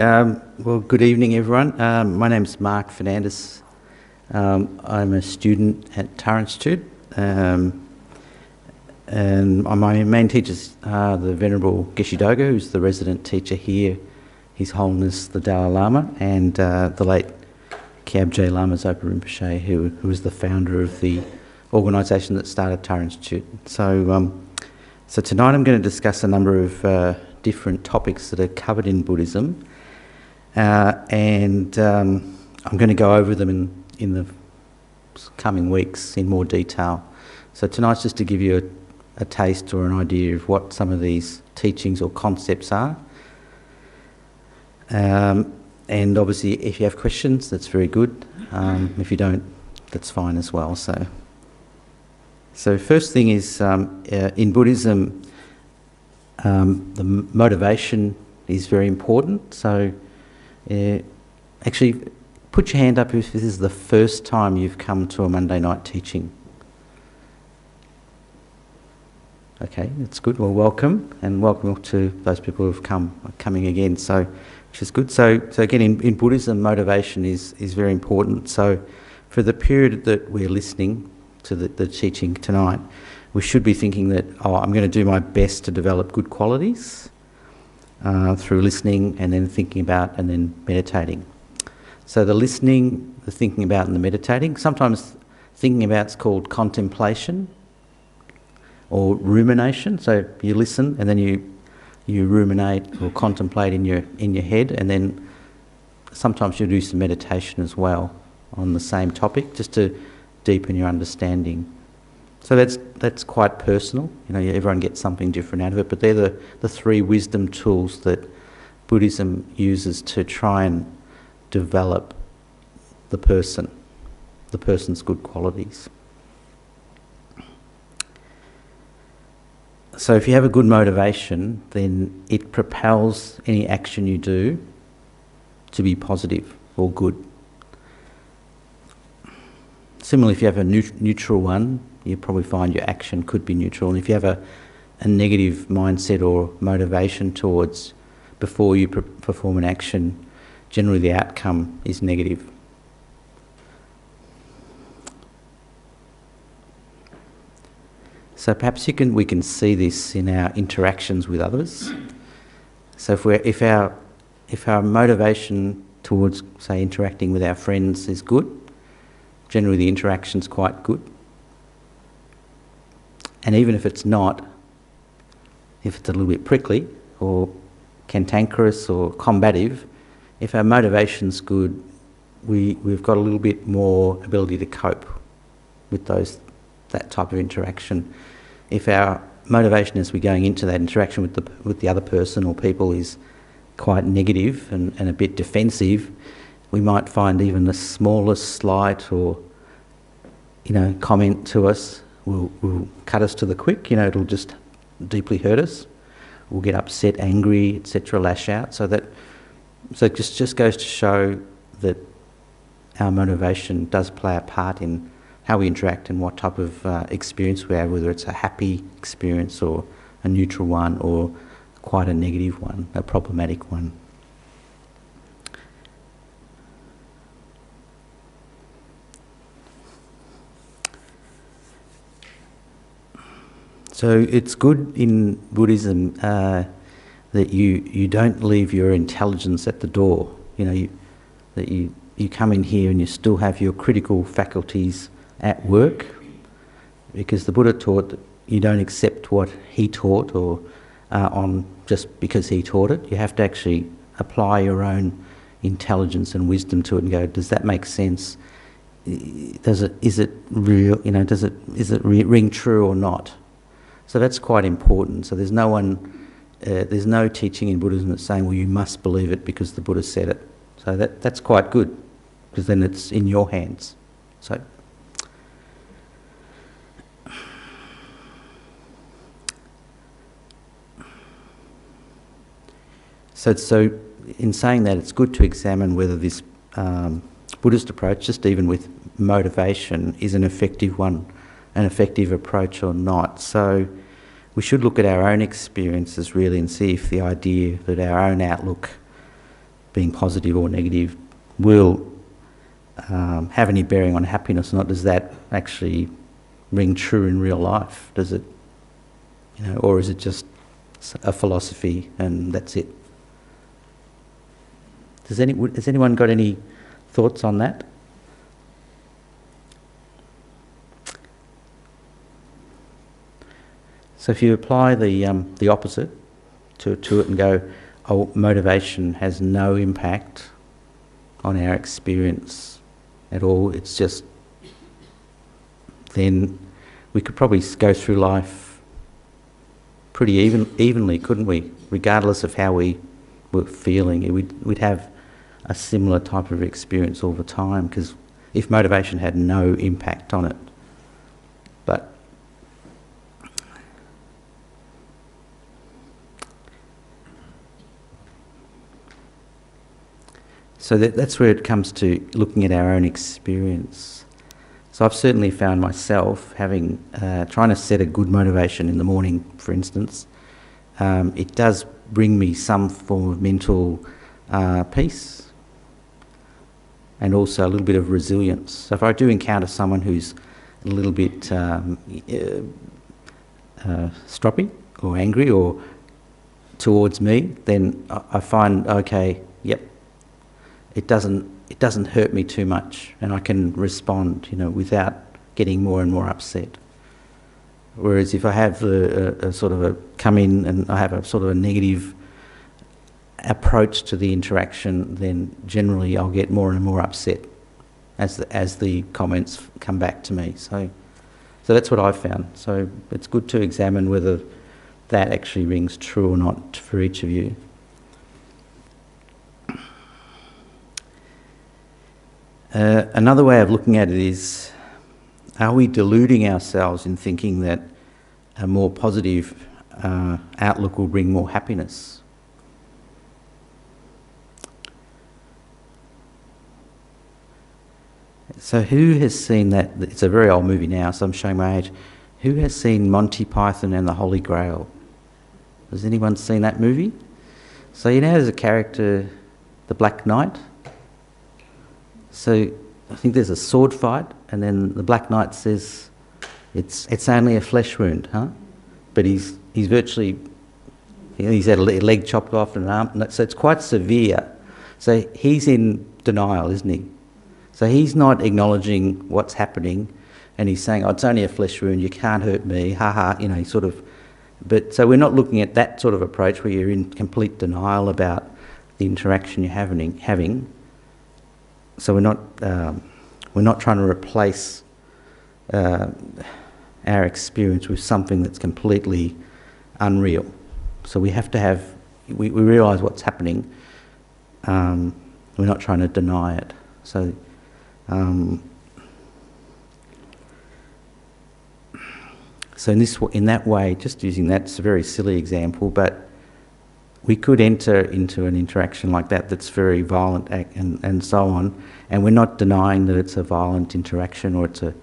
Well, good evening, everyone. My name's Mark Feb. I'm a student at Tara Institute, and my main teachers are the Venerable Geshe Doga, who's the resident teacher here, His Holiness the Dalai Lama, and the late Kyabje Lama Zopa Rinpoche, who was the founder of the organisation that started Tara Institute. So tonight I'm going to discuss a number of different topics that are covered in Buddhism. And I'm going to go over them in the coming weeks in more detail. So tonight's just to give you a taste or an idea of what some of these teachings or concepts are. And obviously if you have questions, that's very good. If you don't, that's fine as well. So first thing is, in Buddhism, the motivation is very important. So actually, put your hand up if this is the first time you've come to a Monday night teaching. Okay, that's good. Well, welcome, and welcome to those people who've coming again. So, which is good. So again, in Buddhism, motivation is very important. So, for the period that we're listening to the teaching tonight, we should be thinking that, I'm going to do my best to develop good qualities. Through listening and then thinking about and then meditating. So the listening, the thinking about and the meditating, sometimes thinking about is called contemplation or rumination. So you listen and then you ruminate or contemplate in your head, and then sometimes you do some meditation as well on the same topic just to deepen your understanding. So that's quite personal. Everyone gets something different out of it, but they're the three wisdom tools that Buddhism uses to try and develop the person's good qualities. So if you have a good motivation, then it propels any action you do to be positive or good. Similarly, if you have a neutral one, you probably find your action could be neutral. And if you have a negative mindset or motivation towards before you perform an action, generally the outcome is negative. So perhaps we can see this in our interactions with others. So if our motivation towards, say, interacting with our friends is good, generally the interaction's quite good. And even if it's not, if it's a little bit prickly or cantankerous or combative, if our motivation's good, we've got a little bit more ability to cope with that type of interaction. If our motivation as we're going into that interaction with the other person or people is quite negative and a bit defensive, we might find even the smallest slight or comment to us will cut us to the quick. It'll just deeply hurt us. We'll get upset, angry, etc., lash out. So it just goes to show that our motivation does play a part in how we interact and what type of experience we have, whether it's a happy experience or a neutral one or quite a negative one, a problematic one. So it's good in Buddhism that you don't leave your intelligence at the door. That you come in here and you still have your critical faculties at work, because the Buddha taught that you don't accept what he taught or on just because he taught it. You have to actually apply your own intelligence and wisdom to it and go, does that make sense? Is it real? Is it ring true or not? So that's quite important. So there's no teaching in Buddhism that's saying, well, you must believe it because the Buddha said it. So that's quite good, because then it's in your hands. So in saying that, it's good to examine whether this Buddhist approach, just even with motivation, is an effective one, an effective approach or not. So we should look at our own experiences really and see if the idea that our own outlook being positive or negative will have any bearing on happiness or not. Does that actually ring true in real life? Does it, or is it just a philosophy and that's it? Has anyone got any thoughts on that? So if you apply the opposite to it and go, oh, motivation has no impact on our experience at all, it's just, then we could probably go through life pretty evenly, couldn't we? Regardless of how we were feeling, we'd have a similar type of experience all the time, because if motivation had no impact on it. But so that's where it comes to looking at our own experience. So I've certainly found myself having trying to set a good motivation in the morning, for instance. It does bring me some form of mental peace and also a little bit of resilience. So if I do encounter someone who's a little bit stroppy or angry or towards me, then I find, okay, yep, it doesn't hurt me too much, and I can respond, without getting more and more upset. Whereas if I have a sort of a come in and I have a sort of a negative approach to the interaction, then generally I'll get more and more upset as the comments come back to me. So that's what I've found. So it's good to examine whether that actually rings true or not for each of you. Another way of looking at it is, are we deluding ourselves in thinking that a more positive outlook will bring more happiness? So who has seen that? It's a very old movie now, so I'm showing my age. Who has seen Monty Python and the Holy Grail? Has anyone seen that movie? So there's a character, the Black Knight. So I think there's a sword fight, and then the Black Knight says it's only a flesh wound, huh? But he's virtually, he's had a leg chopped off and an arm, so it's quite severe. So he's in denial, isn't he? So he's not acknowledging what's happening, and he's saying, oh, it's only a flesh wound, you can't hurt me, sort of. But so we're not looking at that sort of approach where you're in complete denial about the interaction you're having. So we're not trying to replace our experience with something that's completely unreal. So we have to have, we realise what's happening. We're not trying to deny it. So in that way, just using that, it's a very silly example, but we could enter into an interaction like that that's very violent and so on, and we're not denying that it's a violent interaction or it's a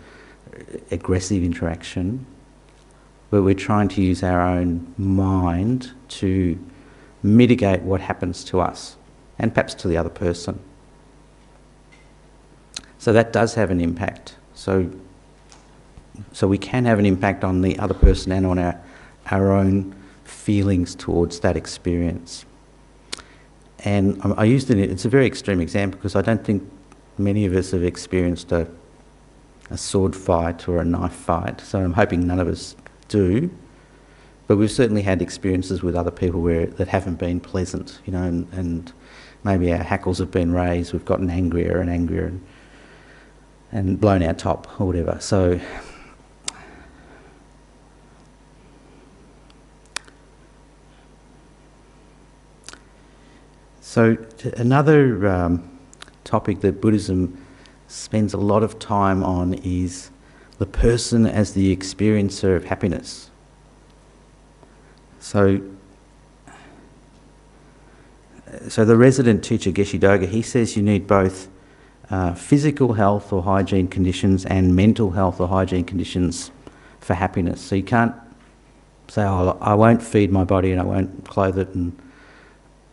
aggressive interaction, but we're trying to use our own mind to mitigate what happens to us and perhaps to the other person. So that does have an impact. So we can have an impact on the other person and on our own feelings towards that experience. And I used it's a very extreme example because I don't think many of us have experienced a sword fight or a knife fight, so I'm hoping none of us do. But we've certainly had experiences with other people that haven't been pleasant, and maybe our hackles have been raised, we've gotten angrier and angrier and blown our top or whatever. So another topic that Buddhism spends a lot of time on is the person as the experiencer of happiness. So the resident teacher Geshe Doga, he says you need both physical health or hygiene conditions and mental health or hygiene conditions for happiness. So you can't say, oh, I won't feed my body and I won't clothe it,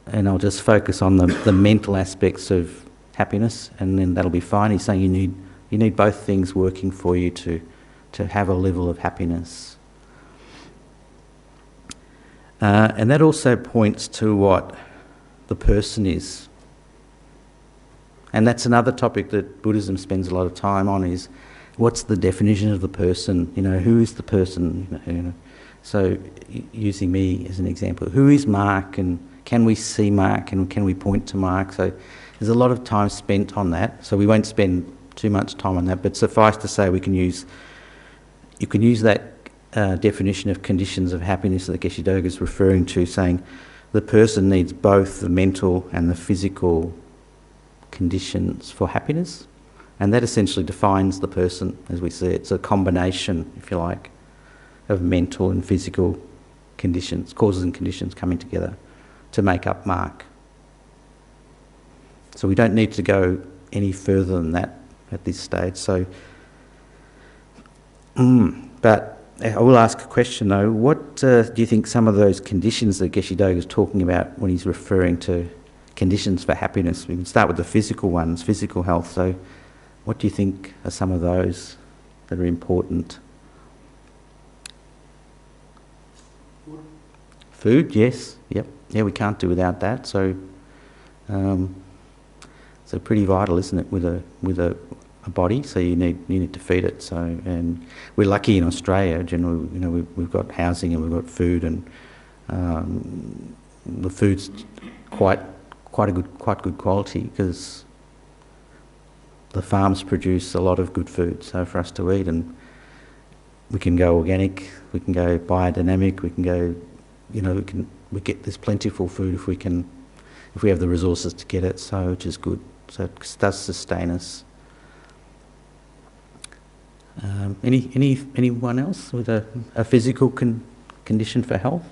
and I'll just focus on the mental aspects of happiness, and then that'll be fine. He's saying you need both things working for you to have a level of happiness. And that also points to what the person is. And that's another topic that Buddhism spends a lot of time on, is what's the definition of the person? Who is the person? So using me as an example, who is Mark, and can we see Mark, and can we point to Mark? So there's a lot of time spent on that. So we won't spend too much time on that, but suffice to say you can use that definition of conditions of happiness that Geshe-Doga is referring to, saying the person needs both the mental and the physical conditions for happiness, and that essentially defines the person as we see it. It's a combination, if you like, of mental and physical conditions, causes and conditions coming together to make up Mark. So we don't need to go any further than that at this stage. So, but I will ask a question though. What do you think some of those conditions that Geshe-Doga is talking about when he's referring to conditions for happiness? We can start with the physical ones, physical health. So what do you think are some of those that are important? Food, yes, yep. Yeah, we can't do without that. So so pretty vital, isn't it, with a body? So you need to feed it. So, and we're lucky in Australia. Generally, we've got housing and we've got food, and the food's quite good quality, because the farms produce a lot of good food. So for us to eat, and we can go organic, we can go biodynamic, we can go, we get this plentiful food if we have the resources to get it. So which is good. So it does sustain us. Anyone else with a physical condition for health?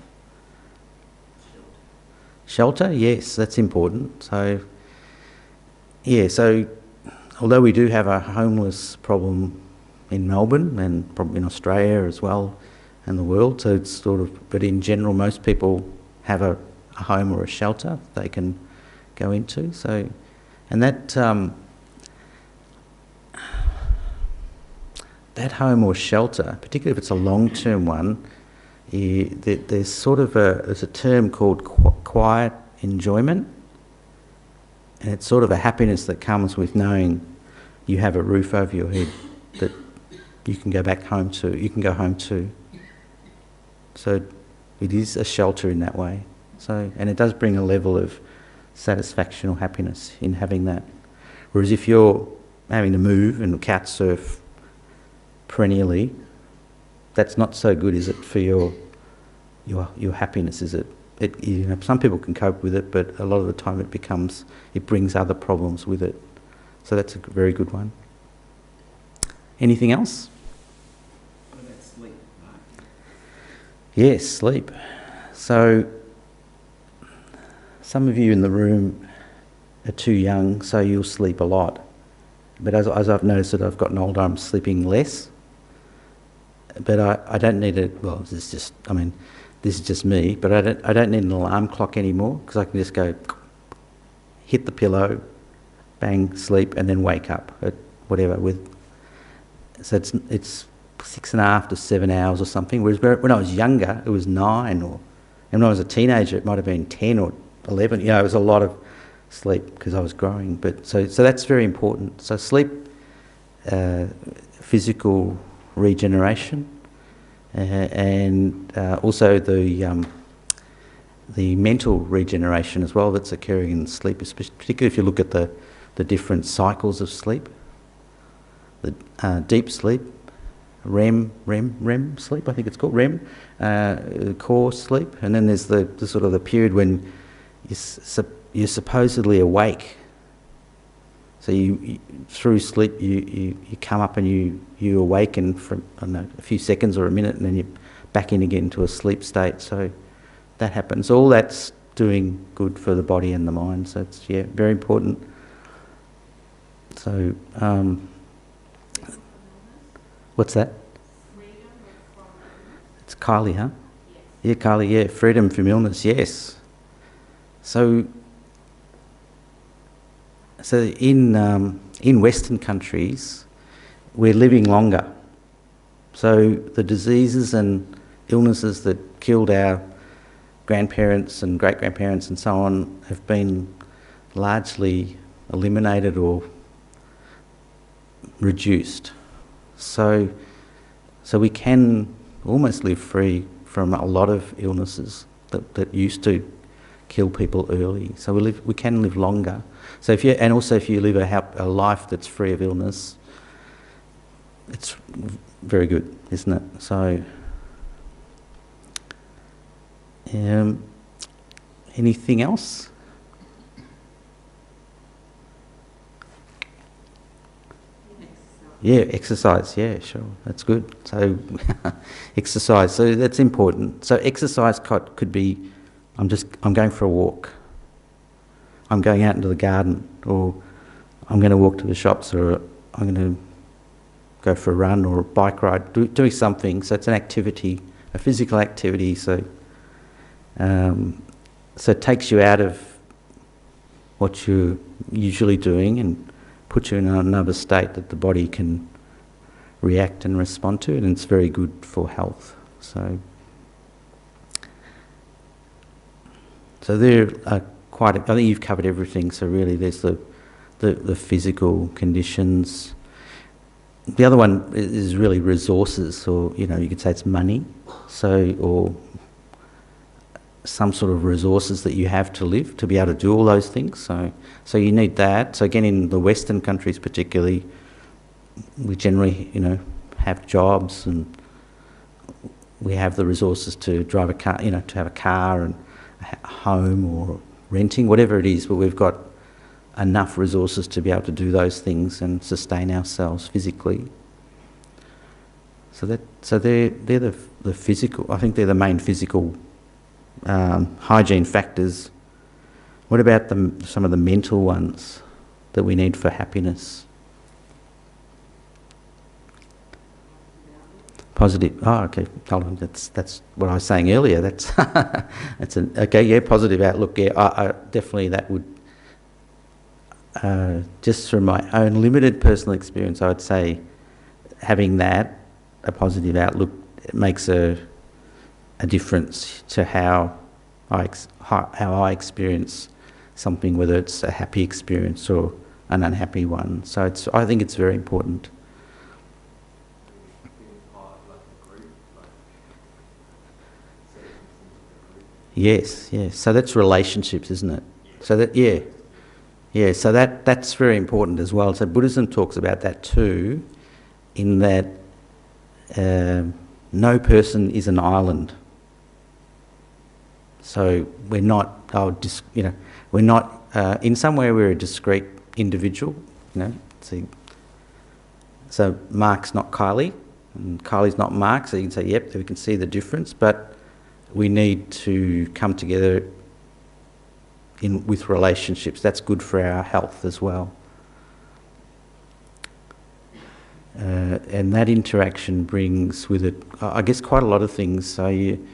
Shelter, yes, that's important. So, yeah, so although we do have a homeless problem in Melbourne and probably in Australia as well and the world, so it's but in general most people have a home or a shelter they can go into. So, and that home or shelter, particularly if it's a long-term one, there's a term called quiet enjoyment, and it's sort of a happiness that comes with knowing you have a roof over your head that you can go home to. So it is a shelter in that way. So, and it does bring a level of satisfaction or happiness in having that. Whereas if you're having to move and couch surf perennially, that's not so good, is it, for your happiness, is it? Some people can cope with it, but a lot of the time it brings other problems with it. So that's a very good one. Anything else? What about sleep, Mark? Yes, sleep. So some of you in the room are too young, so you'll sleep a lot. But as I've noticed that I've gotten older, I'm sleeping less. But I don't need this is just me, but I don't need an alarm clock anymore, because I can just go, hit the pillow, bang, sleep, and then wake up at whatever. So it's 6.5 to 7 hours or something. Whereas when I was younger, it was 9, and when I was a teenager, it might have been 10 or 11. It was a lot of sleep because I was growing. But so that's very important. So sleep, physical regeneration, and also the mental regeneration as well that's occurring in sleep, particularly if you look at the different cycles of sleep. The deep sleep, REM sleep, I think it's called, REM, core sleep, and then there's the sort of the period when you're supposedly awake. So you through sleep you come up and you awaken for a few seconds or a minute, and then you're back in again to a sleep state. So that happens. All that's doing good for the body and the mind. So it's very important. So what's that? It's Kylie, huh? Yes. Yeah, Kylie. Yeah, freedom from illness. Yes. So in Western countries, we're living longer. So the diseases and illnesses that killed our grandparents and great-grandparents and so on have been largely eliminated or reduced. So we can almost live free from a lot of illnesses that used to kill people early. So we can live longer. So if you live a life that's free of illness, it's very good, isn't it? So, anything else? Yeah, exercise. Yeah, sure. That's good. So, exercise. So that's important. So exercise could be, I'm going for a walk. I'm going out into the garden, or I'm going to walk to the shops, or I'm going to go for a run or a bike ride, doing something. So it's an activity, a physical activity. So it takes you out of what you're usually doing and puts you in another state that the body can react and respond to, and it's very good for health. So there are I think you've covered everything. So really, there's the physical conditions. The other one is really resources, or you could say it's money, or some sort of resources that you have to live to be able to do all those things. So you need that. So again, in the Western countries particularly, we generally have jobs and we have the resources to drive a car, to have a car and a home or renting, whatever it is, but we've got enough resources to be able to do those things and sustain ourselves physically. So they're the physical. I think they're the main physical hygiene factors. What about some of the mental ones that we need for happiness? Positive. Oh, okay. Hold on. That's what I was saying earlier. Positive outlook. Yeah, I definitely that would. Just from my own limited personal experience, I would say having a positive outlook, it makes a difference to how I experience something, whether it's a happy experience or an unhappy one. So I think it's very important. Yes. So that's relationships, isn't it? So so that's very important as well. So Buddhism talks about that too, in that no person is an island. So we're not, we're not, in some way we're a discrete individual, So Mark's not Kylie, and Kylie's not Mark, so you can say, yep, we can see the difference, but we need to come together with relationships. That's good for our health as well. And that interaction brings with it, I guess, quite a lot of things. So you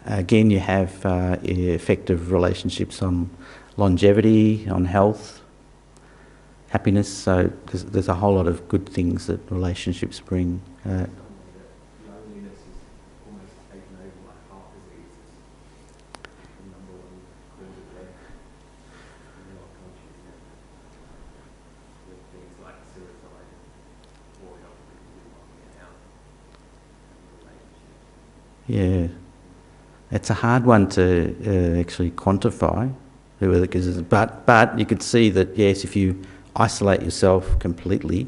have effective relationships on longevity, on health, happiness. So there's a whole lot of good things that relationships bring. Yeah, it's a hard one to actually quantify, but you could see that, yes, if you isolate yourself completely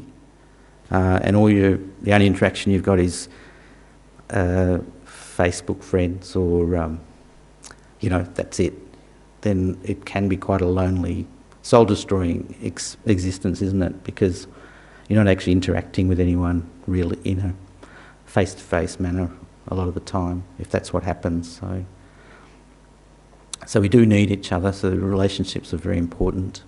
and the only interaction you've got is Facebook friends or that's it, then it can be quite a lonely, soul-destroying existence, isn't it? Because you're not actually interacting with anyone really in a face-to-face manner a lot of the time, if that's what happens. So we do need each other, so the relationships are very important.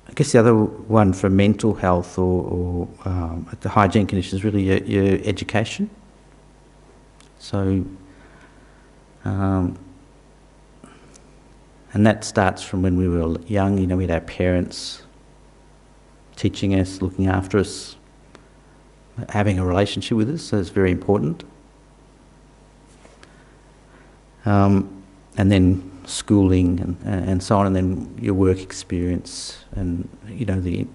I guess the other one for mental health or the hygiene conditions is really your education. So, and that starts from when we were young. You know, we had our parents teaching us, looking after us, having a relationship with us, so it's very important. And then schooling and so on, and then your work experience and, you know, the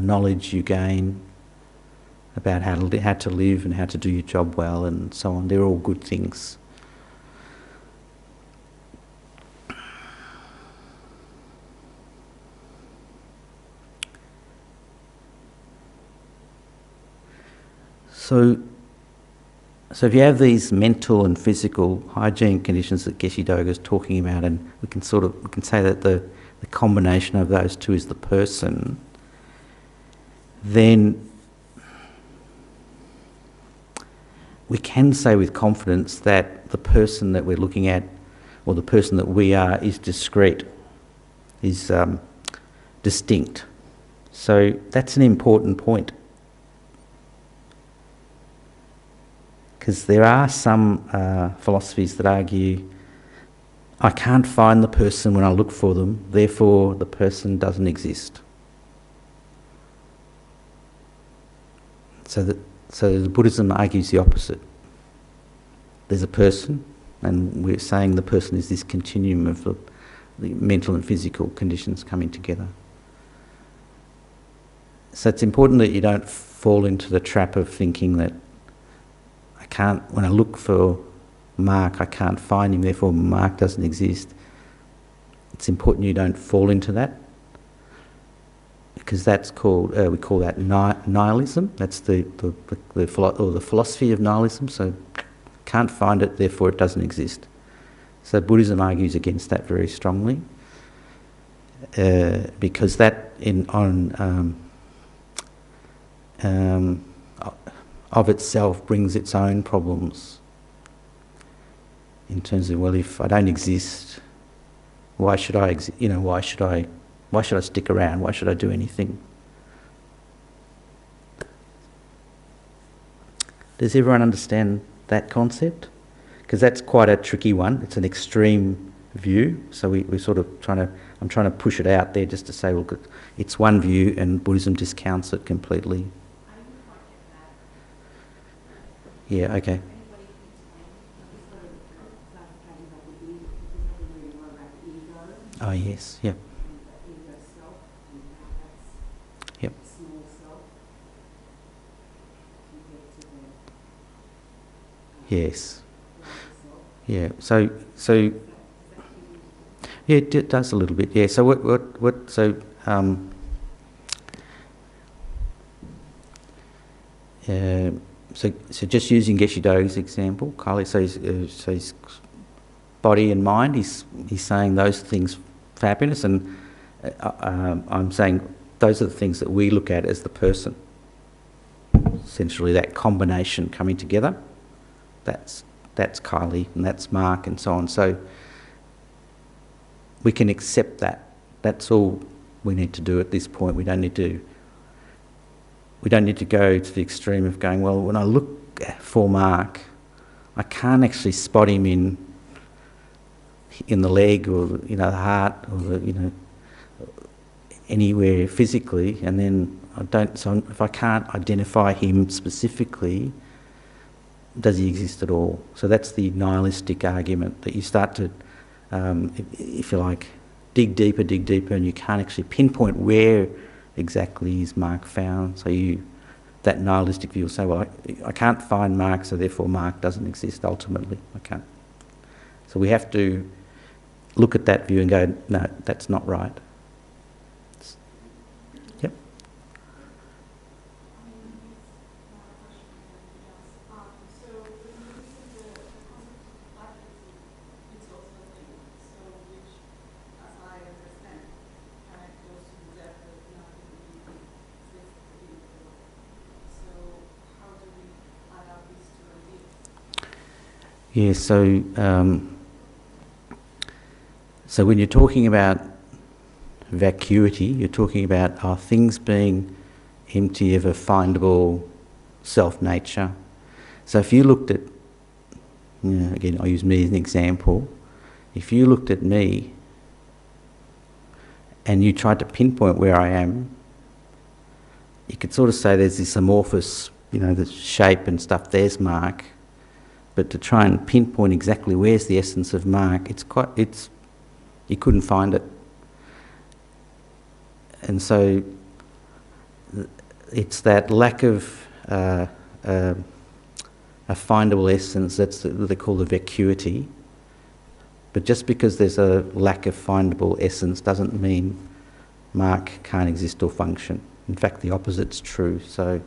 knowledge you gain about how to live and how to do your job well and so on. They're all good things. So if you have these mental and physical hygiene conditions that Geshe Doga is talking about, and we can say that the combination of those two is the person, then we can say with confidence that the person that we're looking at, or the person that we are, is discrete, is distinct. So that's an important point. Because there are some philosophies that argue, I can't find the person when I look for them, therefore the person doesn't exist. So the Buddhism argues the opposite. There's a person, and we're saying the person is this continuum of the mental and physical conditions coming together. So it's important that you don't fall into the trap of thinking that when I look for Mark, I can't find him, therefore Mark doesn't exist. It's important you don't fall into that, because that's called, we call that nihilism. That's the philosophy of nihilism. So can't find it, therefore it doesn't exist. So Buddhism argues against that very strongly, because that of itself brings its own problems in terms of, well, if I don't exist, why should I why should I stick around? Why should I do anything? Does everyone understand that concept? Because that's quite a tricky one. It's an extreme view, so we're sort of I'm trying to push it out there just to say, well, it's one view and Buddhism discounts it completely. Yeah, okay. Oh, yes, yep. Yep. Yes. Yeah, so yeah, it does a little bit, yeah. So So just using Geshe Doga's example, Kali, so his body and mind, he's saying those things for happiness, and I'm saying those are the things that we look at as the person. Essentially, that combination coming together, that's Kylie and that's Mark and so on. So we can accept that. That's all we need to do at this point. We don't need to go to the extreme of going, well, when I look for Mark, I can't actually spot him in the leg or the heart or anywhere physically, and then so if I can't identify him specifically, does he exist at all? So that's the nihilistic argument, that you start to, if you like, dig deeper, and you can't actually pinpoint where exactly is Mark found. So that nihilistic view will say, well, I can't find Mark, so therefore Mark doesn't exist ultimately. I can't. So we have to look at that view and go, no, that's not right. Yep. Yeah, so when you're talking about vacuity, you're talking about things being empty of a findable self-nature. So if you looked at, again, I'll use me as an example. If you looked at me and you tried to pinpoint where I am, you could sort of say there's this amorphous, the shape and stuff, there's Mark. But to try and pinpoint exactly where's the essence of Mark, you couldn't find it. And so it's that lack of a findable essence, that's what they call the vacuity. But just because there's a lack of findable essence doesn't mean Mark can't exist or function. In fact, the opposite's true. So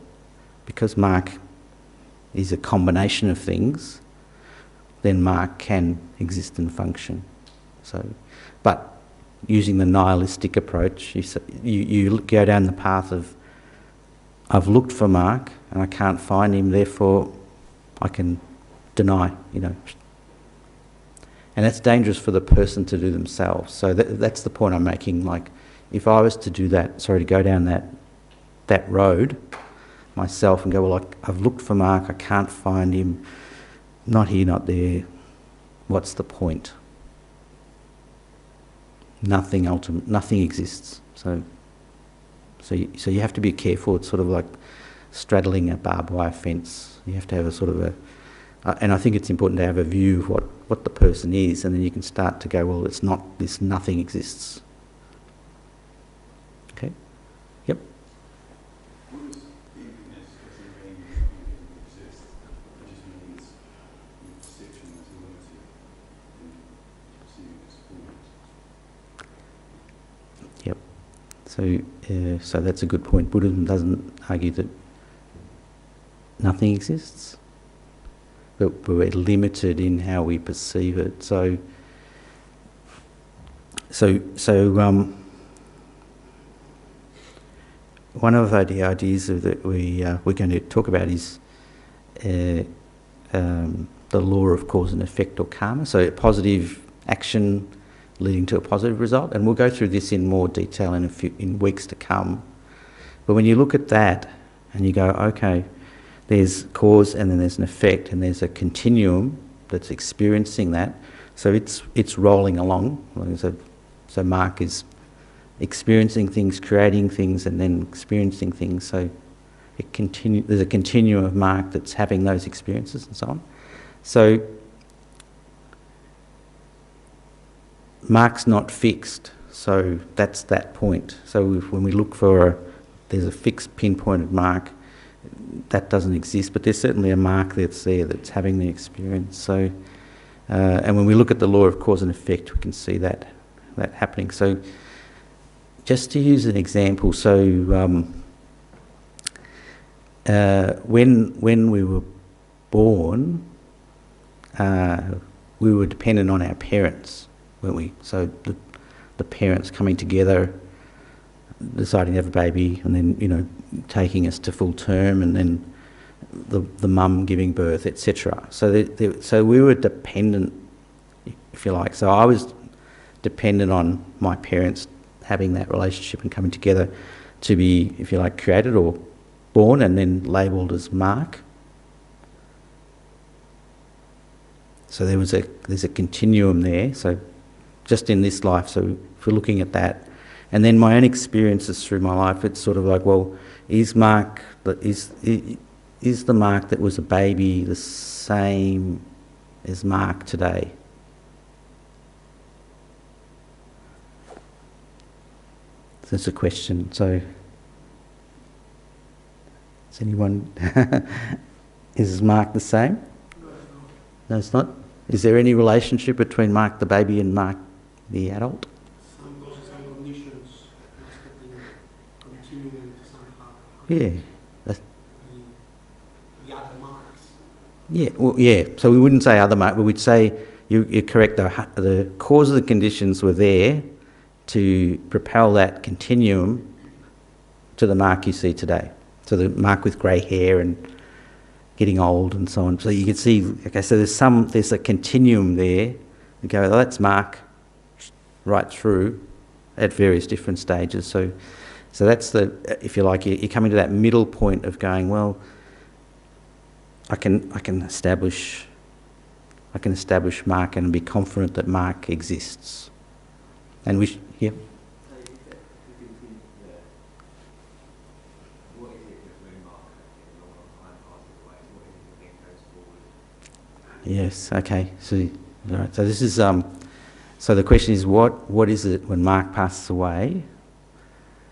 because Mark is a combination of things, then Mark can exist and function. But using the nihilistic approach, you go down the path of, I've looked for Mark and I can't find him, therefore I can deny, And that's dangerous for the person to do themselves. So that's the point I'm making. Like, if I was to do that, to go down that road myself and go, well, I've looked for Mark, I can't find him, not here, not there, what's the point? Nothing exists. So you have to be careful. It's sort of like straddling a barbed wire fence. You have to have a sort of and I think it's important to have a view of what the person is, and then you can start to go, well, it's not this, nothing exists. Okay? Yep. Buddhist emptiness doesn't mean nothing exists. It just means your perception is limited and perceiving as fullness. Yep. So that's a good point. Buddhism doesn't argue that nothing exists, but we're limited in how we perceive it. So one of the ideas that we're going to talk about is the law of cause and effect, or karma. So a positive action leading to a positive result, and we'll go through this in more detail in weeks to come. But when you look at that and you go, okay, there's cause and then there's an effect, and there's a continuum that's experiencing that. So it's rolling along. So Mark is experiencing things, creating things, and then experiencing things. So there's a continuum of Mark that's having those experiences and so on. So Mark's not fixed. So that's that point. So when we look for there's a fixed pinpointed Mark, that doesn't exist, but there's certainly a Mark that's there that's having the experience. So, and when we look at the law of cause and effect, we can see that happening. So, just to use an example, so when we were born, we were dependent on our parents, weren't we? So the parents coming together, deciding to have a baby, and then taking us to full term, and then the mum giving birth, etc. So we were dependent, if you like. So I was dependent on my parents having that relationship and coming together to be, if you like, created or born and then labelled as Mark. So there's a continuum there. So just in this life, so if we're looking at that, and then my own experiences through my life, it's sort of like, well, is the Mark that was a baby the same as Mark today? So that's a question. So, is anyone, is Mark the same? No, it's not. Is there any relationship between Mark the baby and Mark the adult? Yeah. The other marks. Yeah, well, yeah. So we wouldn't say other mark, but we'd say you're correct. The cause of the conditions were there to propel that continuum to the Mark you see today. So the Mark with grey hair and getting old and so on. So you can see, okay, so there's a continuum there. You go, oh, that's Mark right through at various different stages. So that's the, if you like, you're coming to that middle point of going, well, I can establish Mark and be confident that Mark exists. And we, yeah. Yes. Okay. So, all right. So this is so the question is, what is it when Mark passes away?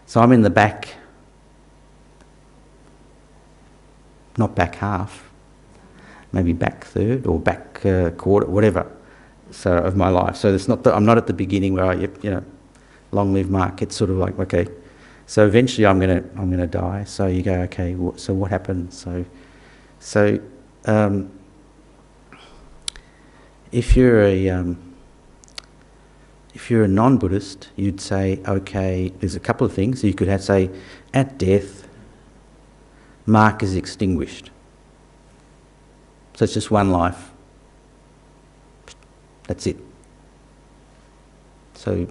So I'm in the back, not back half, maybe back third or back quarter, whatever. So of my life. So it's not that I'm not at the beginning where long live Mark. It's sort of like, okay. So eventually I'm gonna die. So you go, okay. So what happens? So. If you're a non-Buddhist, you'd say, okay, there's a couple of things. You could say, at death, Mark is extinguished. So it's just one life. That's it. So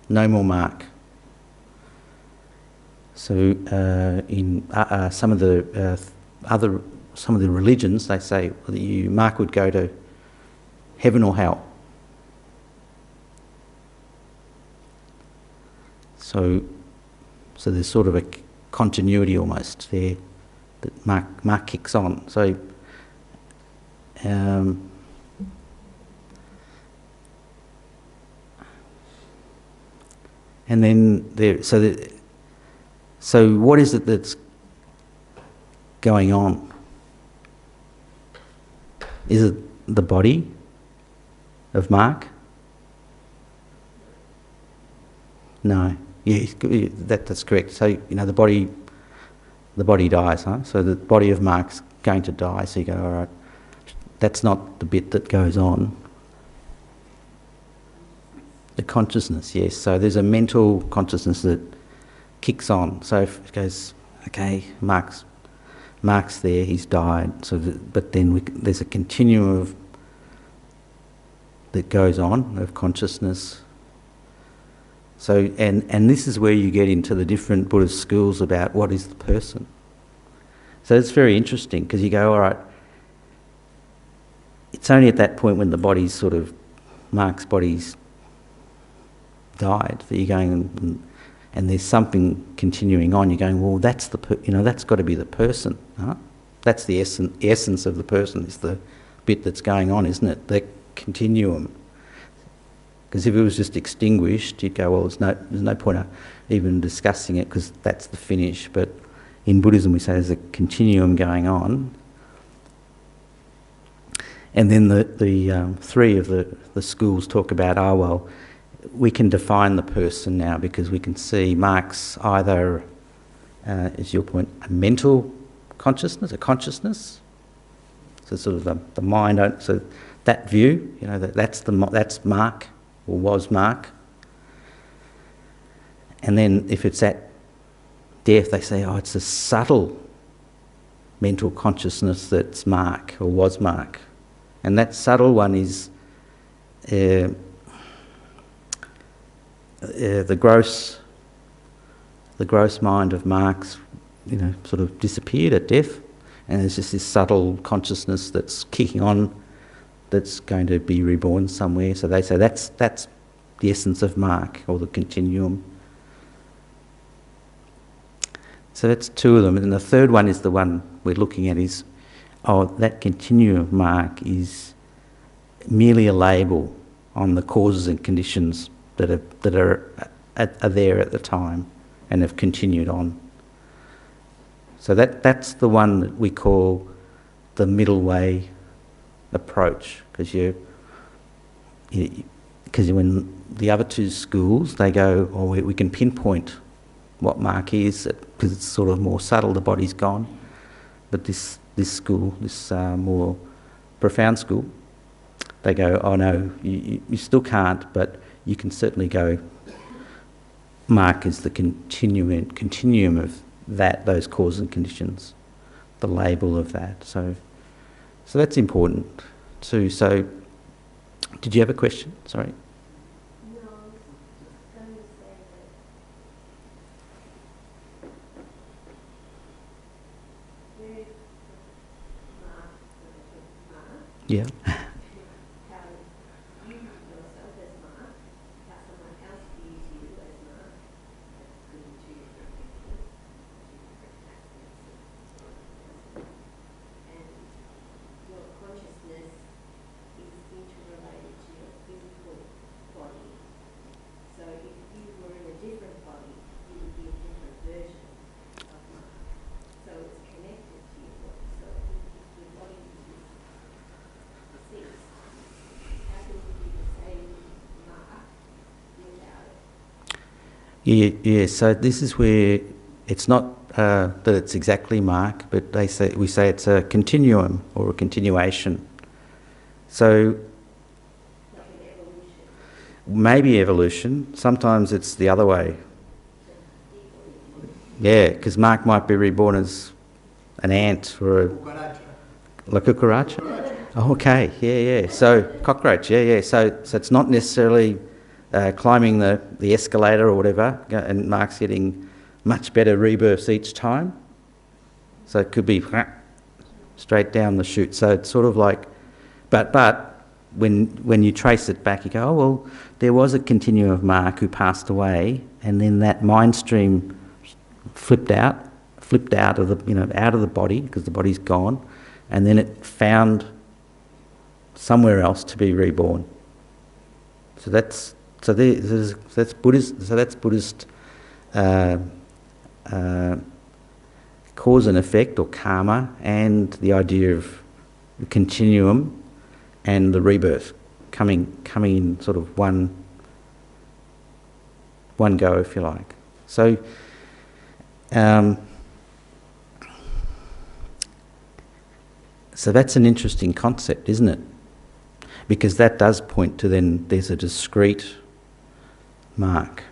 no more Mark. So in some of the religions, they say Mark would go to heaven or hell. So there's sort of a continuity almost there that Mark kicks on. So and then there. So what is it that's going on? Is it the body of Mark? No. Yeah, that's correct. So the body dies, huh? So the body of Mark's going to die. So you go, all right, that's not the bit that goes on. The consciousness, yes. So there's a mental consciousness that kicks on. So if it goes, okay, Mark's there, he's died. So, but then there's a continuum that goes on of consciousness. So and this is where you get into the different Buddhist schools about what is the person. So it's very interesting because you go, all right, it's only at that point when the body's Mark's body's died that you're going and there's something continuing on. You're going, well, that's that's got to be the person, huh? That's the essence of the person is the bit that's going on, isn't it? The continuum. Because if it was just extinguished, you'd go, well, there's no point of even discussing it because that's the finish. But in Buddhism, we say there's a continuum going on. And then the three of the schools talk about, well, we can define the person now because we can see Mark's either, as your point, a mental consciousness, a consciousness. So sort of the mind. So that view, that's Mark or was Mark. And then if it's at death, they say, it's a subtle mental consciousness that's Mark or was Mark. And that subtle one is the gross mind of Mark's, sort of disappeared at death, and there's just this subtle consciousness that's kicking on, that's going to be reborn somewhere. So they say that's the essence of Mark or the continuum. So that's two of them, and the third one is the one we're looking at is, that continuum of Mark is merely a label on the causes and conditions that are there at the time and have continued on. So that's the one that we call the middle way approach, because when the other two schools, they go, we can pinpoint what Mark is because it's sort of more subtle, the body's gone. But this school, this more profound school, they go, no, you still can't, but you can certainly go, Mark is the continuum of those causes and conditions, the label of that. So that's important too. So, did you have a question? Sorry. No, I was just going to say that Yeah. Yeah, so this is where it's not that it's exactly Mark, but we say it's a continuum or a continuation. So maybe evolution. Sometimes it's the other way. Yeah, because Mark might be reborn as an ant or a cucaracha. Oh, okay, yeah. So cockroach, yeah. So it's not necessarily climbing the escalator or whatever, and Mark's getting much better rebirths each time. So it could be straight down the chute. So it's sort of like, but when you trace it back, you go, oh well, there was a continuum of Mark who passed away, and then that mind stream flipped out of the out of the body because the body's gone, and then it found somewhere else to be reborn. So that's Buddhist. So that's Buddhist cause and effect or karma, and the idea of the continuum and the rebirth coming in sort of one go, if you like. So. So that's an interesting concept, isn't it? Because that does point to then there's a discrete Mark.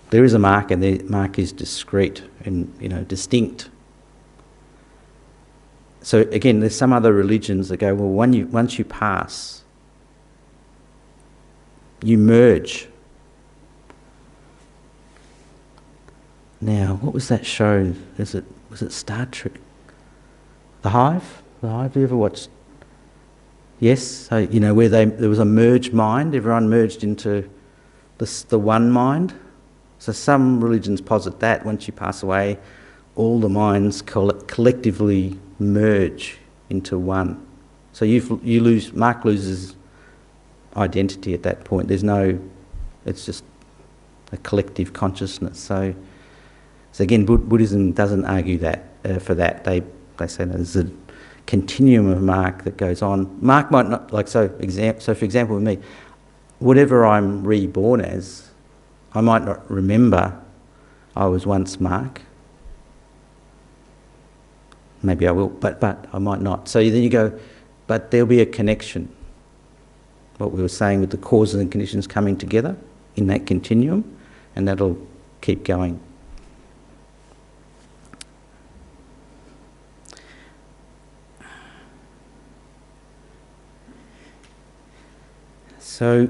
There is a Mark, and the Mark is discrete and distinct. So again, there's some other religions that go, well, once you pass, you merge. Now, what was that show? Was it Star Trek? The Hive? Have you ever watched? Yes, so, where there was a merged mind, everyone merged into the one mind. So some religions posit that once you pass away, all the minds collectively merge into one. So Mark loses identity at that point. It's just a collective consciousness. So again, Buddhism doesn't argue that for that. They say there's a continuum of Mark that goes on. Mark might not, so for example with me, whatever I'm reborn as, I might not remember I was once Mark. Maybe I will, but I might not. So then you go, but there'll be a connection. What we were saying with the causes and conditions coming together in that continuum, and that'll keep going. So,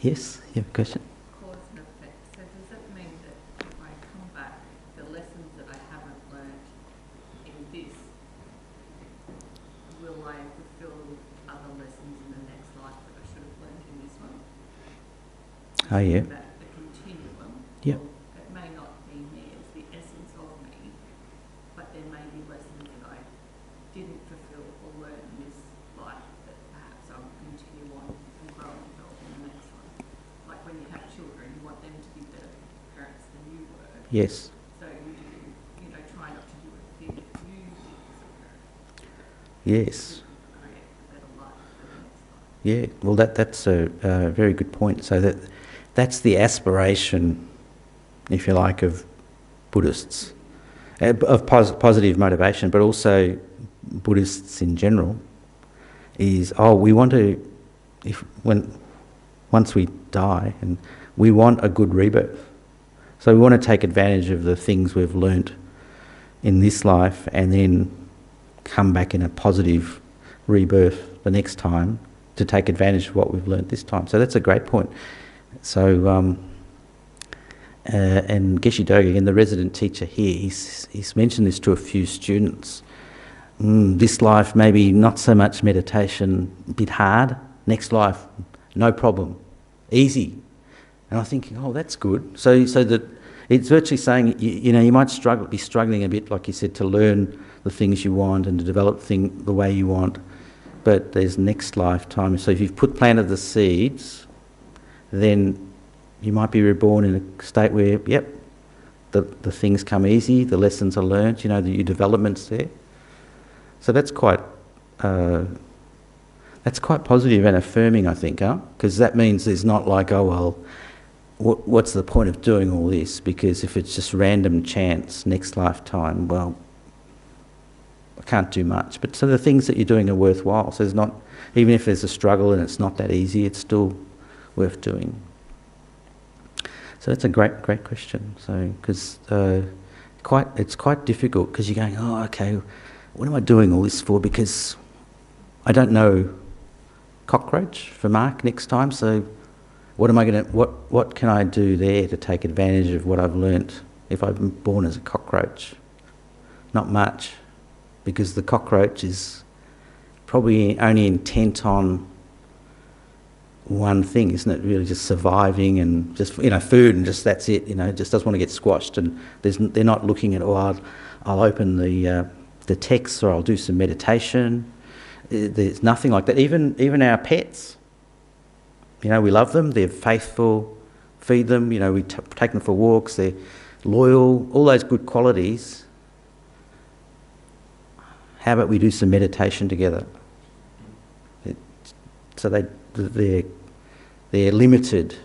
yes, you have a question? Cause and effect. So does that mean that if I come back, the lessons that I haven't learned in this, will I fulfill other lessons in the next life that I should have learned in this one? Oh, yeah. That the continuum. Yep. It may not be me as the essence of me, but there may be lessons that I didn't fulfill or learn in this life that perhaps I'll continue on and grow and develop in the next one. Like when you have children, you want them to be better parents than you were. Yes. So you do, try not to do a thing that you did as a parent. Yes. To create a better life for the next life. Yeah. Well, that's a very good point. So that's the aspiration, if you like, of Buddhists, of positive motivation, but also Buddhists in general. Is we want to, once we die, and we want a good rebirth. So we want to take advantage of the things we've learnt in this life, and then come back in a positive rebirth the next time to take advantage of what we've learnt this time. So that's a great point. So and Geshe Doga, again, the resident teacher here, he's mentioned this to a few students. This life, maybe not so much meditation, a bit hard. Next life, no problem, easy. And I'm thinking, oh, that's good. So that it's virtually saying, you might be struggling a bit, like you said, to learn the things you want and to develop the way you want. But there's next lifetime. So if you've planted the seeds, then you might be reborn in a state where, yep, the things come easy, the lessons are learned, your development's there. So that's quite positive and affirming, I think, because that means there's not like, oh, well, what's the point of doing all this? Because if it's just random chance, next lifetime, well, I can't do much. But so the things that you're doing are worthwhile. So there's not, even if there's a struggle and it's not that easy, it's still worth doing. So that's a great question. So because it's quite difficult, because you're going, oh, okay, what am I doing all this for? Because I don't know cockroach for Mark next time. So what can I do there to take advantage of what I've learnt if I've been born as a cockroach? Not much, because the cockroach is probably only intent on one thing, isn't it? Really just surviving and just, food, and just that's it, just doesn't want to get squashed. And they're not looking at, I'll open the text, or I'll do some meditation. There's nothing like that. Even our pets, we love them, they're faithful, feed them, we take them for walks, they're loyal, all those good qualities. How about we do some meditation together? So they're limited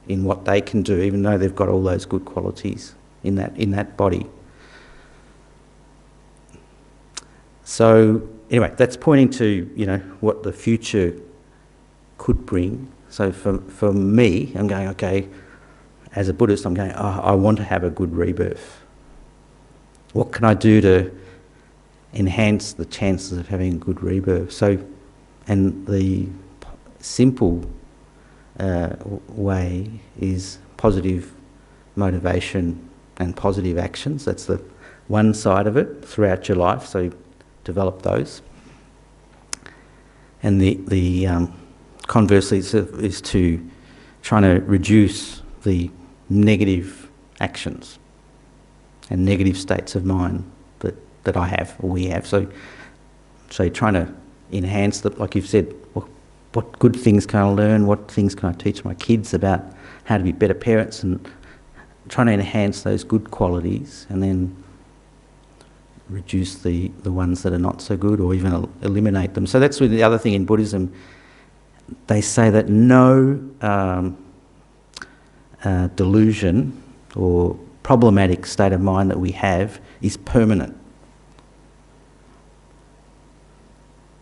in what they can do, even though they've got all those good qualities in that body. So anyway, that's pointing to what the future could bring. So for me, I'm going, okay, as a Buddhist, I'm going, I want to have a good rebirth. What can I do to enhance the chances of having a good rebirth? So, and the simple way is positive motivation and positive actions. That's the one side of it throughout your life. So develop those. And the conversely is to trying to reduce the negative actions and negative states of mind that I have, or we have. So trying to enhance like you've said, what good things can I learn, what things can I teach my kids about how to be better parents, and trying to enhance those good qualities, and then reduce the ones that are not so good, or even eliminate them. So that's the other thing in Buddhism. They say that no delusion or problematic state of mind that we have is permanent.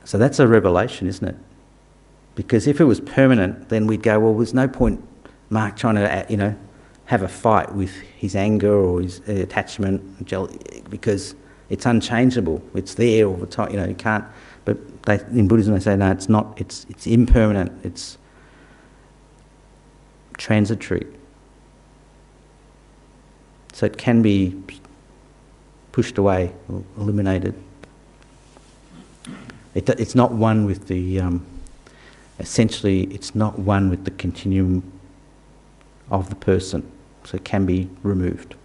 So that's a revelation, isn't it? Because if it was permanent, then we'd go, well, there's no point Mark trying to, have a fight with his anger or his attachment, because it's unchangeable. It's there all the time. You can't. But in Buddhism, they say no, it's not. It's impermanent. It's transitory. So it can be pushed away or eliminated. It's not one with the. Essentially, it's not one with the continuum of the person, so it can be removed.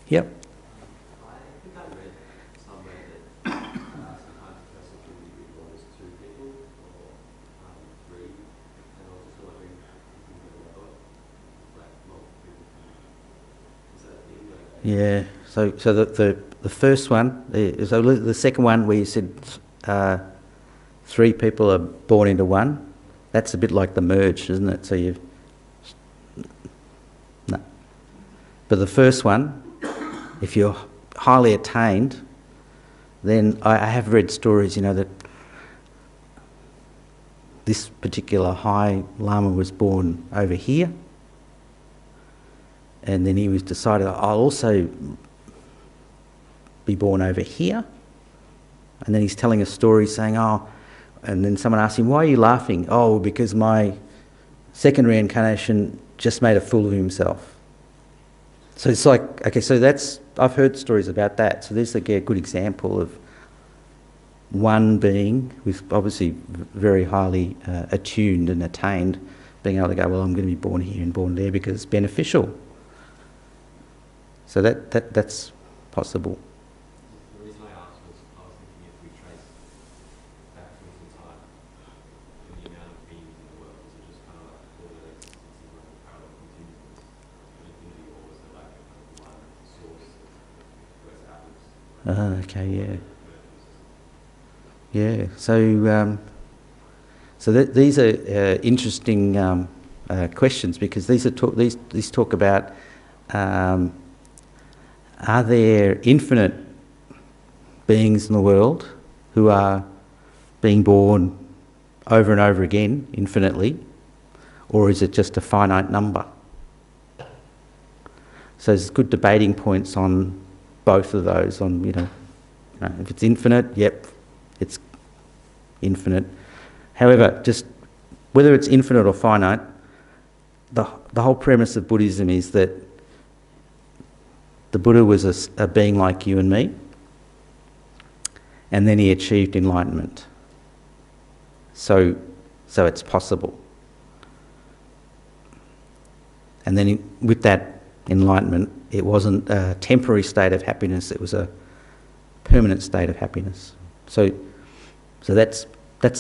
Yep. I think I read somewhere that sometimes a person can be reborn as two people or three, and I was just wondering if you can go like multiple people. Is that a thing? Yeah. So the first one, so the second one where you said three people are born into one, that's a bit like the merge, isn't it? So no. But the first one, if you're highly attained, then I have read stories, that this particular high Lama was born over here, and then he was decided, I'll also be born over here. And then he's telling a story saying, and then someone asked him, why are you laughing? Oh, because my second reincarnation just made a fool of himself. So it's like, okay, so that's, I've heard stories about that. So there's like a good example of one being who's obviously very highly attuned and attained, being able to go, well, I'm going to be born here and born there because it's beneficial. So that's possible. The reason I asked was I was thinking if we trace back into time and the amount of beings in the world, is it just kind of like all the existence in like a parallel continuum of infinity, or was there like a kind of one source where it's atoms? Okay, yeah. Yeah, so these are interesting questions, because these talk about are there infinite beings in the world who are being born over and over again infinitely, or is it just a finite number? So there's good debating points on both of those. On if it's infinite, yep, it's infinite. However, just whether it's infinite or finite, the whole premise of Buddhism is that the Buddha was a being like you and me, and then he achieved enlightenment. So it's possible. And then with that enlightenment, it wasn't a temporary state of happiness, it was a permanent state of happiness. So that's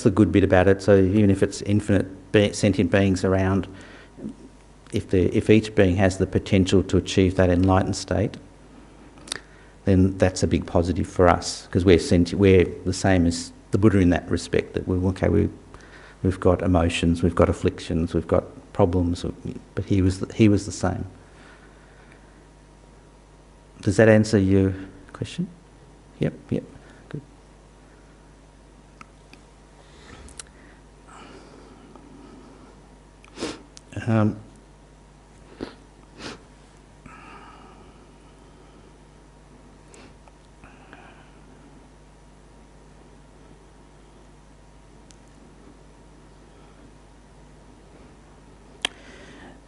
the good bit about it. So even if it's infinite sentient beings around, if each being has the potential to achieve that enlightened state, then that's a big positive for us, because we're the same as the Buddha in that respect. That we've got emotions, we've got afflictions, we've got problems, but he was the same. Does that answer your question? Yep, good.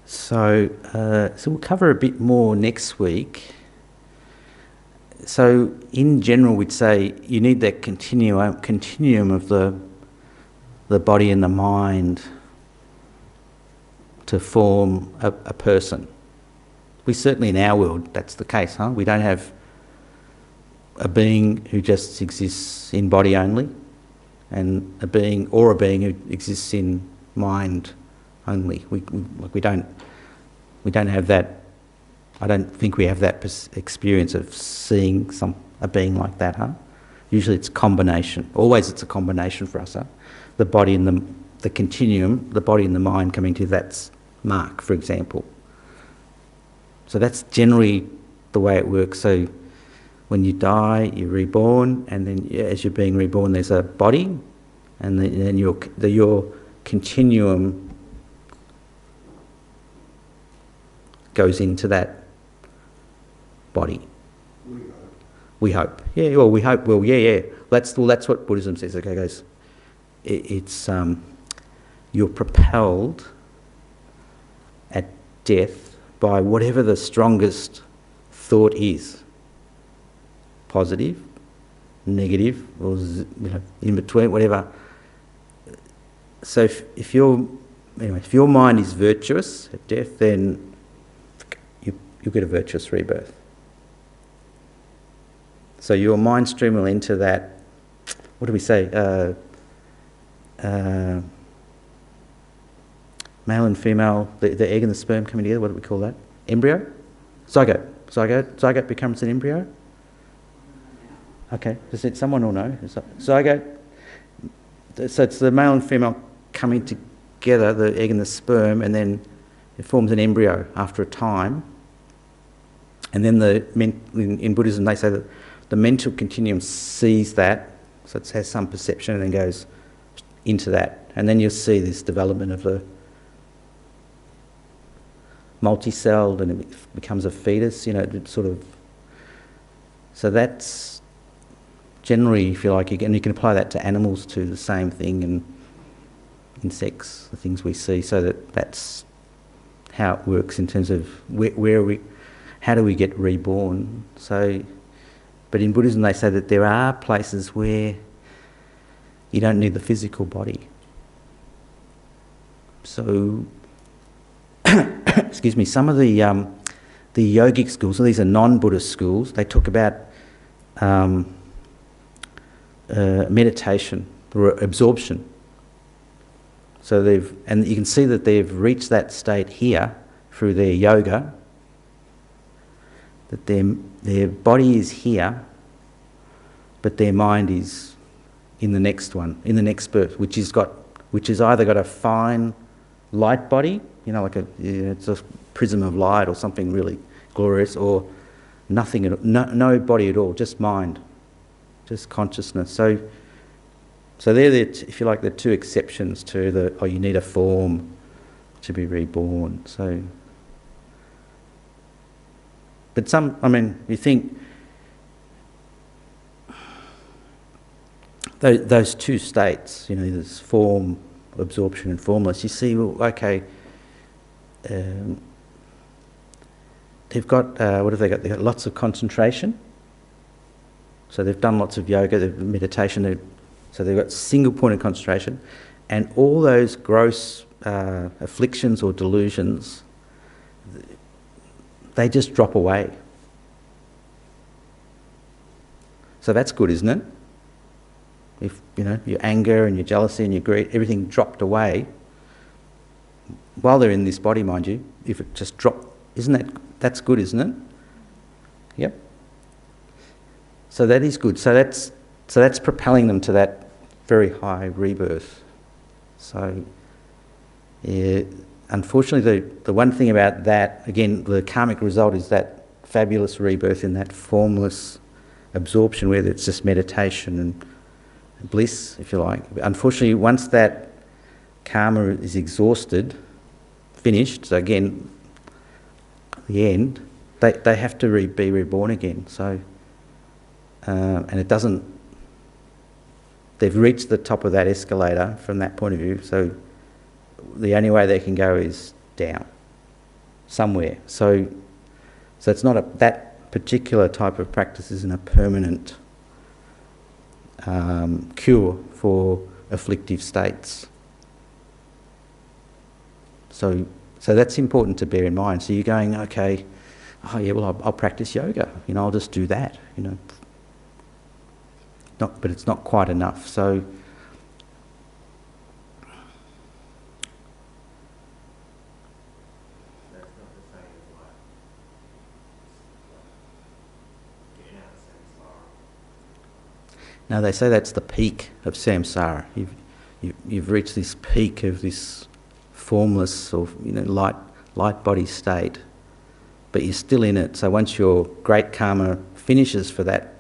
So we'll cover a bit more next week. So in general, we'd say you need that continuum of the body and the mind to form a person. We certainly in our world, that's the case, huh? We don't have a being who just exists in body only, and a being who exists in mind only. We don't have that. I don't think we have that experience of seeing a being like that, huh? Usually it's a combination. Always it's a combination for us, huh? The body and the continuum, the body and the mind coming to that mark, for example. So that's generally the way it works. So when you die, you're reborn, and then as you're being reborn, there's a body, and then your continuum goes into that body. We hope. Yeah, well, we hope. Well, yeah. That's what Buddhism says. Okay, guys. It's you're propelled at death by whatever the strongest thought is. Positive, negative, or in between, whatever. So if your mind is virtuous at death, then you'll get a virtuous rebirth. So your mind stream will enter that, what do we say, male and female, the egg and the sperm coming together, what do we call that? Embryo? Zygote. Zygote becomes an embryo? Okay, someone will know. Zygote, so it's the male and female coming together, the egg and the sperm, and then it forms an embryo after a time. And then in Buddhism they say that the mental continuum sees that, so it has some perception and then goes into that. And then you'll see this development of the multi-celled, and it becomes a fetus, sort of. So that's generally, if you like, and you can apply that to animals too, the same thing, and insects, the things we see, so that's how it works in terms of how do we get reborn? So, but in Buddhism they say that there are places where you don't need the physical body. So, excuse me, some of the yogic schools, so these are non-Buddhist schools, they talk about meditation or absorption. So and you can see that they've reached that state here through their yoga, that their body is here, but their mind is in the next one, in the next birth, which has either got a fine light body, like it's a prism of light or something really glorious, or nothing, no body at all, just mind, just consciousness. So they're if you like, the two exceptions to you need a form to be reborn. So, but you think those two states, there's form, absorption, and formless. You see, well, okay, they've got what have they got? They've got lots of concentration. So they've done lots of yoga, meditation. So they've got single point of concentration, and all those gross afflictions or delusions, they just drop away. So that's good, isn't it? If your anger and your jealousy and your greed, everything dropped away while they're in this body, mind you. If it just dropped, that's good, isn't it? Yep. So that is good. So that's propelling them to that very high rebirth. So, unfortunately, the one thing about that, again, the karmic result is that fabulous rebirth in that formless absorption where it's just meditation and bliss, if you like. Unfortunately, once that karma is exhausted, finished, so again, the end, they have to be reborn again. So, and it doesn't, they've reached the top of that escalator from that point of view, so the only way they can go is down, somewhere. So it's not that particular type of practice isn't a permanent cure for afflictive states. So that's important to bear in mind. So you're going, okay, I'll practice yoga. I'll just do that. But it's not quite enough. So that's not the same as getting out of samsara. now they say that's the peak of samsara. You've reached this peak of this formless or light body state, but you're still in it. So once your great karma finishes for that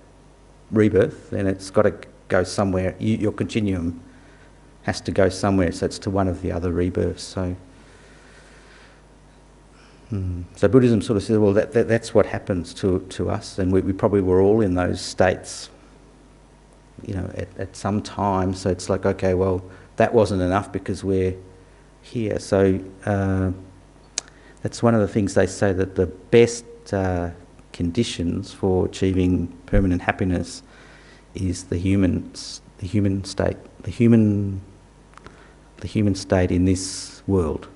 rebirth, then it's got to go somewhere. Your continuum has to go somewhere, so it's to one of the other rebirths. So Buddhism sort of says, well, that's what happens to us, and we probably were all in those states, at some time. So it's like, okay, well, that wasn't enough because we're here. So that's one of the things they say, that the best conditions for achieving permanent happiness is the human state, the human state in this world.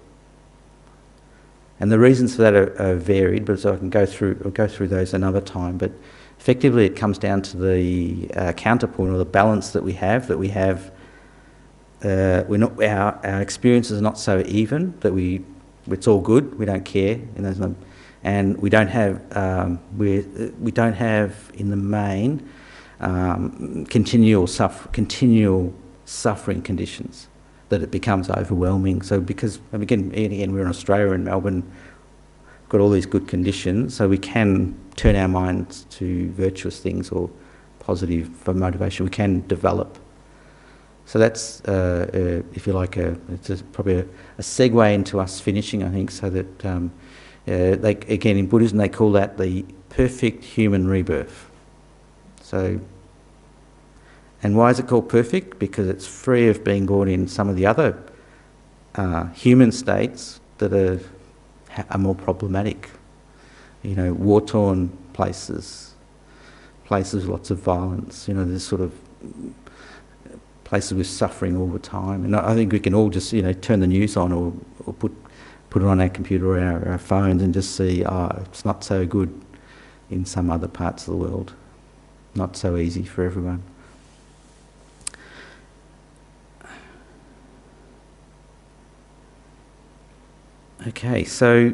And the reasons for that are varied, but so I can go through those another time. But effectively, it comes down to the counterpoint, or the balance that we have. Our experiences are not so even that it's all good. We don't care, and we don't have in the main continual suffering conditions that it becomes overwhelming. So because again we're in Australia, in Melbourne, got all these good conditions, so we can turn our minds to virtuous things or positive for motivation. We can develop. So that's, if you like, it's probably a segue into us finishing, I think, so that again in Buddhism they call that the perfect human rebirth. So, and why is it called perfect? Because it's free of being born in some of the other human states that are more problematic. war-torn places, places with lots of violence. There's sort of places with suffering all the time. And I think we can all just, turn the news on or put it on our computer or our phones and just see, it's not so good in some other parts of the world. Not so easy for everyone. Okay, so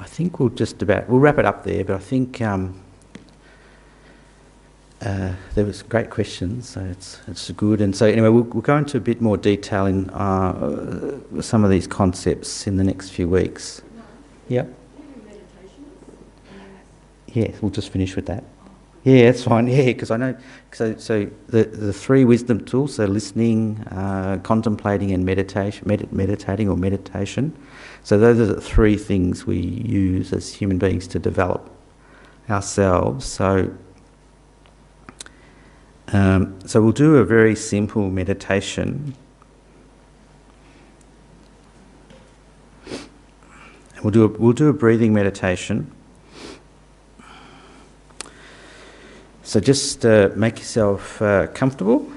I think we'll wrap it up there, but I think there was great questions, so it's good. And so anyway, we'll go into a bit more detail in some of these concepts in the next few weeks. No. Yep. Meditation. Yeah, we'll just finish with that. Yeah, that's fine. Yeah, because I know. So the three wisdom tools: so listening, contemplating, and meditating or meditation. So those are the three things we use as human beings to develop ourselves. So we'll do a very simple meditation. We'll do a breathing meditation. So just make yourself comfortable.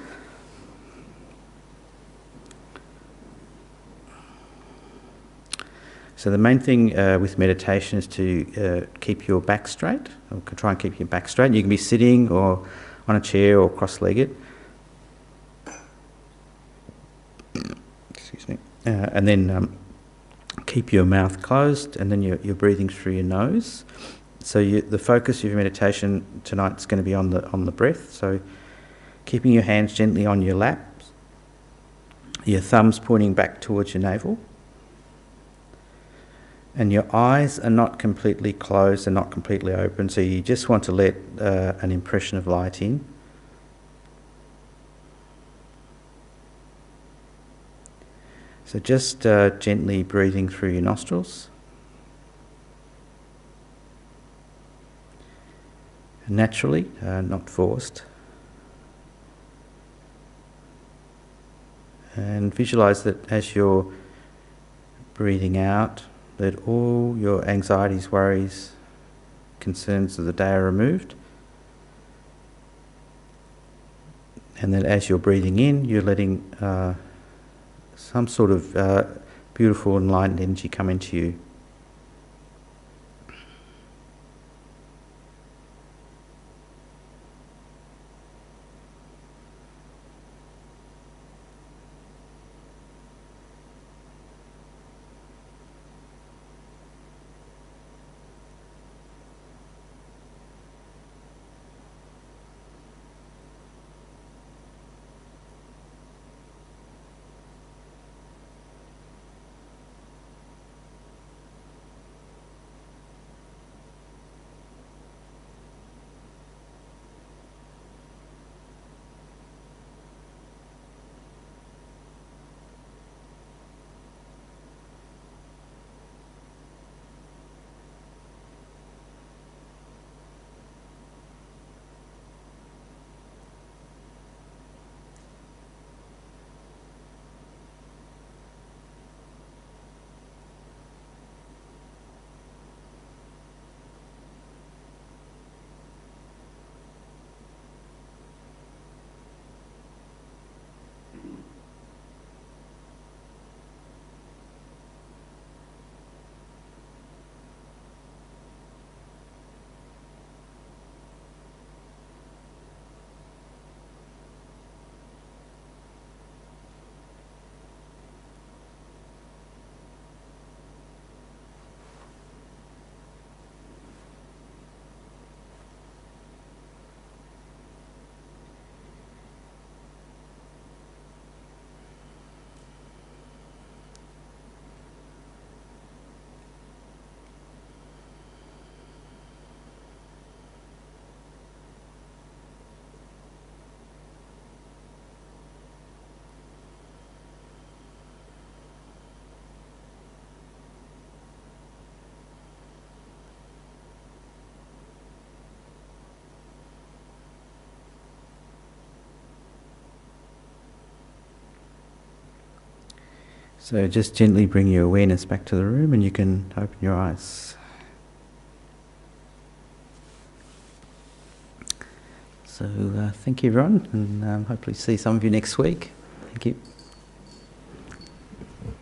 So the main thing with meditation is to keep your back straight. Or try and keep your back straight. You can be sitting or on a chair or cross-legged. Excuse me. And then keep your mouth closed, and then you're breathing through your nose. So the focus of your meditation tonight is going to be on the breath. So keeping your hands gently on your lap, your thumbs pointing back towards your navel, and your eyes are not completely closed and not completely open. So you just want to let an impression of light in. So just gently breathing through your nostrils. Naturally, not forced. And visualize that as you're breathing out, that all your anxieties, worries, concerns of the day are removed. And that as you're breathing in, you're letting some sort of beautiful enlightened energy come into you. So just gently bring your awareness back to the room and you can open your eyes. So thank you everyone, and hopefully see some of you next week. Thank you.